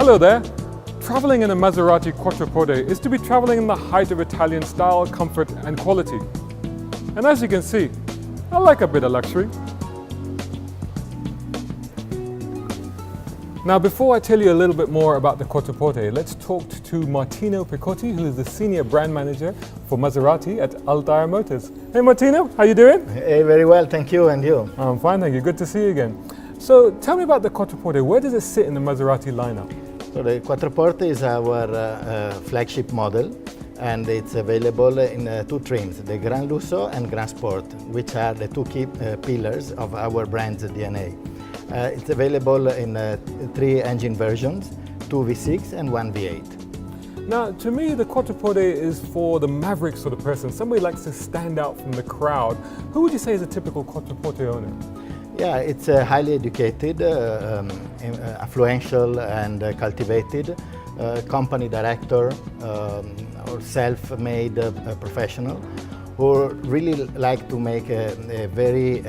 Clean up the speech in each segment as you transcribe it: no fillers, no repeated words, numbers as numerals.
Hello there. Traveling in a Maserati Quattroporte is to be traveling in the height of Italian style, comfort and quality. And as you can see, I like a bit of luxury. Now before I tell you a little bit more about the Quattroporte, let's talk to Martino Picotti, who is the Senior Brand Manager for Maserati at Altair Motors. Hey Martino, how you doing? Hey, very well, thank you, and you? I'm fine, thank you. Good to see you again. So tell me about the Quattroporte. Where does it sit in the Maserati lineup? So the Quattroporte is our flagship model, and it's available in two trims, the Gran Lusso and Gran Sport, which are the two key pillars of our brand's DNA. It's available in three engine versions, two V6 and one V8. Now, to me, the Quattroporte is for the maverick sort of person. Somebody likes to stand out from the crowd. Who would you say is a typical Quattroporte owner? Yeah, it's a highly educated, affluential and cultivated company director or self-made professional who really like to make a very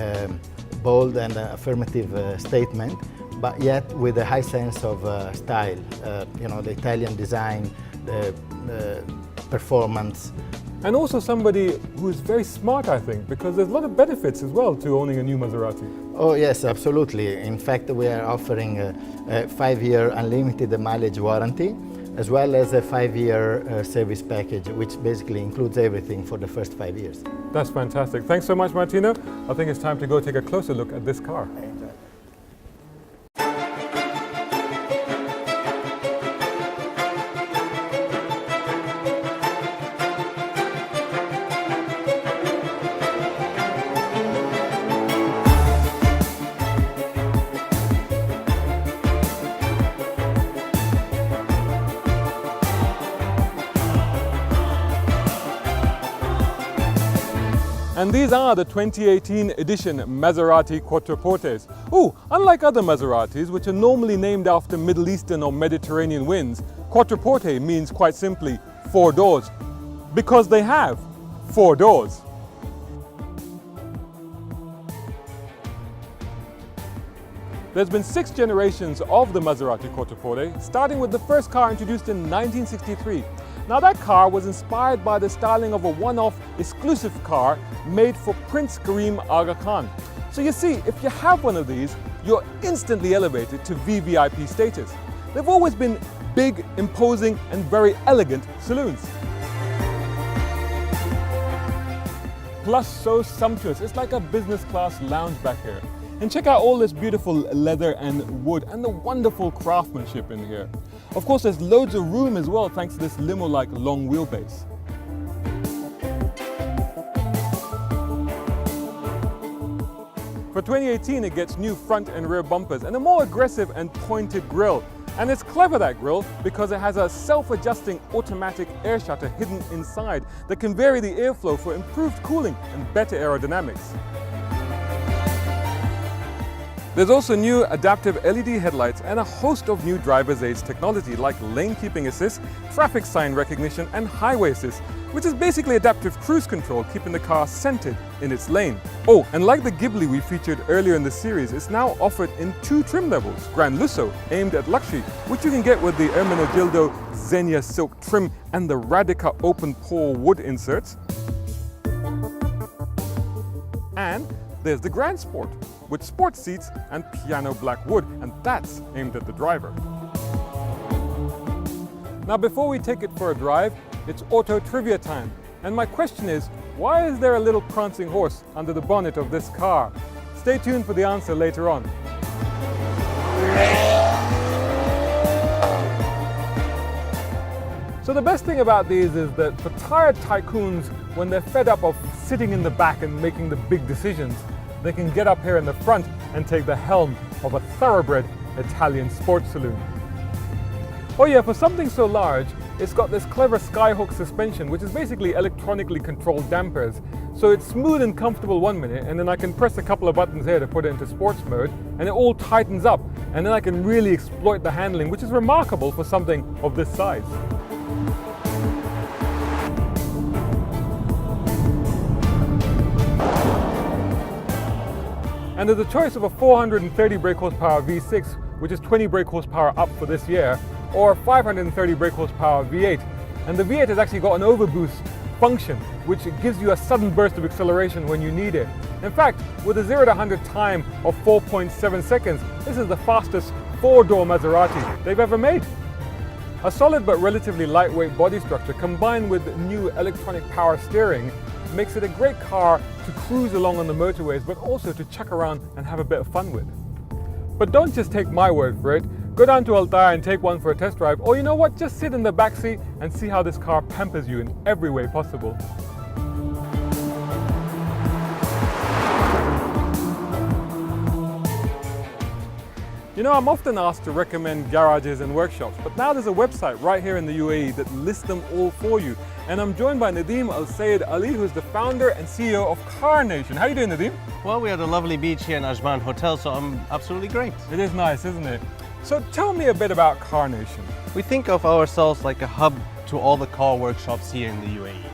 bold and affirmative statement, but yet with a high sense of style. You know, the Italian design, the performance. And also somebody who is very smart, I think, because there's a lot of benefits as well to owning a new Maserati. Oh yes, absolutely. In fact, we are offering a 5-year unlimited mileage warranty, as well as a 5-year service package, which basically includes everything for the first 5 years. That's fantastic. Thanks so much, Martino. I think it's time to go take a closer look at this car. And these are the 2018 edition Maserati Quattroportes. Ooh, unlike other Maseratis, which are normally named after Middle Eastern or Mediterranean winds, Quattroporte means quite simply 4 doors, because they have 4 doors. There's been 6 generations of the Maserati Quattroporte, starting with the first car introduced in 1963. Now that car was inspired by the styling of a one-off exclusive car made for Prince Karim Aga Khan. So you see, if you have one of these, you're instantly elevated to VVIP status. They've always been big, imposing and very elegant saloons. Plus so sumptuous, it's like a business class lounge back here. And check out all this beautiful leather and wood and the wonderful craftsmanship in here. Of course, there's loads of room as well thanks to this limo-like long wheelbase. For 2018, it gets new front and rear bumpers and a more aggressive and pointed grille. And it's clever, that grille, because it has a self-adjusting automatic air shutter hidden inside that can vary the airflow for improved cooling and better aerodynamics. There's also new adaptive LED headlights and a host of new driver's aids technology like lane keeping assist, traffic sign recognition and highway assist, which is basically adaptive cruise control, keeping the car centered in its lane. Oh, and like the Ghibli we featured earlier in the series, it's now offered in 2 trim levels. Gran Lusso, aimed at luxury, which you can get with the Ermenegildo Xenia silk trim and the Radica open pore wood inserts. And there's the Gran Sport, with sport seats and piano black wood, and that's aimed at the driver. Now before we take it for a drive, it's auto trivia time. And my question is, why is there a little prancing horse under the bonnet of this car? Stay tuned for the answer later on. So the best thing about these is that for tired tycoons, when they're fed up of sitting in the back and making the big decisions, they can get up here in the front and take the helm of a thoroughbred Italian sports saloon. Oh yeah, for something so large, it's got this clever skyhook suspension, which is basically electronically controlled dampers. So it's smooth and comfortable 1 minute, and then I can press a couple of buttons here to put it into sports mode, and it all tightens up, and then I can really exploit the handling, which is remarkable for something of this size. And there's a choice of a 430 brake horsepower V6, which is 20 brake horsepower up for this year, or 530 brake horsepower V8. And the V8 has actually got an overboost function, which gives you a sudden burst of acceleration when you need it. In fact, with a 0 to 100 time of 4.7 seconds, this is the fastest four-door Maserati they've ever made. A solid but relatively lightweight body structure combined with new electronic power steering makes it a great car to cruise along on the motorways, but also to chuck around and have a bit of fun with. But don't just take my word for it. Go down to Altair and take one for a test drive, or you know what, just sit in the back seat and see how this car pampers you in every way possible. You know, I'm often asked to recommend garages and workshops, but now there's a website right here in the UAE that lists them all for you. And I'm joined by Nadeem Al Sayed Ali, who's the founder and CEO of Car Nation. How are you doing, Nadeem? Well, we had a lovely beach here in Ajman Hotel, so I'm absolutely great. It is nice, isn't it? So tell me a bit about Car Nation. We think of ourselves like a hub to all the car workshops here in the UAE.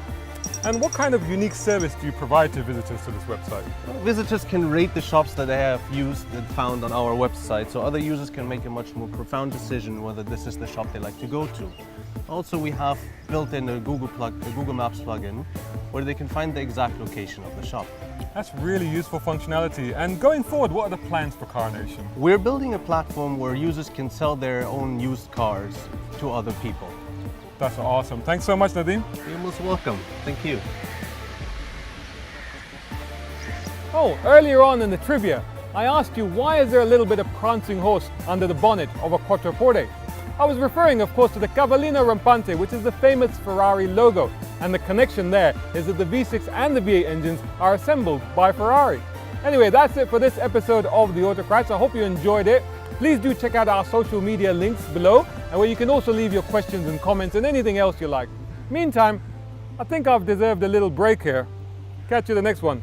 And what kind of unique service do you provide to visitors to this website? Well, visitors can rate the shops that they have used and found on our website, so other users can make a much more profound decision whether this is the shop they like to go to. Also, we have built in a Google Maps plugin where they can find the exact location of the shop. That's really useful functionality. And going forward, what are the plans for Car Nation? We're building a platform where users can sell their own used cars to other people. That's awesome. Thanks so much, Nadeem. You're most welcome. Thank you. Oh, earlier on in the trivia, I asked you why is there a little bit of prancing horse under the bonnet of a Quattroporte? I was referring, of course, to the Cavallino Rampante, which is the famous Ferrari logo. And the connection there is that the V6 and the V8 engines are assembled by Ferrari. Anyway, that's it for this episode of the Autocrats. I hope you enjoyed it. Please do check out our social media links below, and where you can also leave your questions and comments and anything else you like. Meantime, I think I've deserved a little break here. Catch you the next one.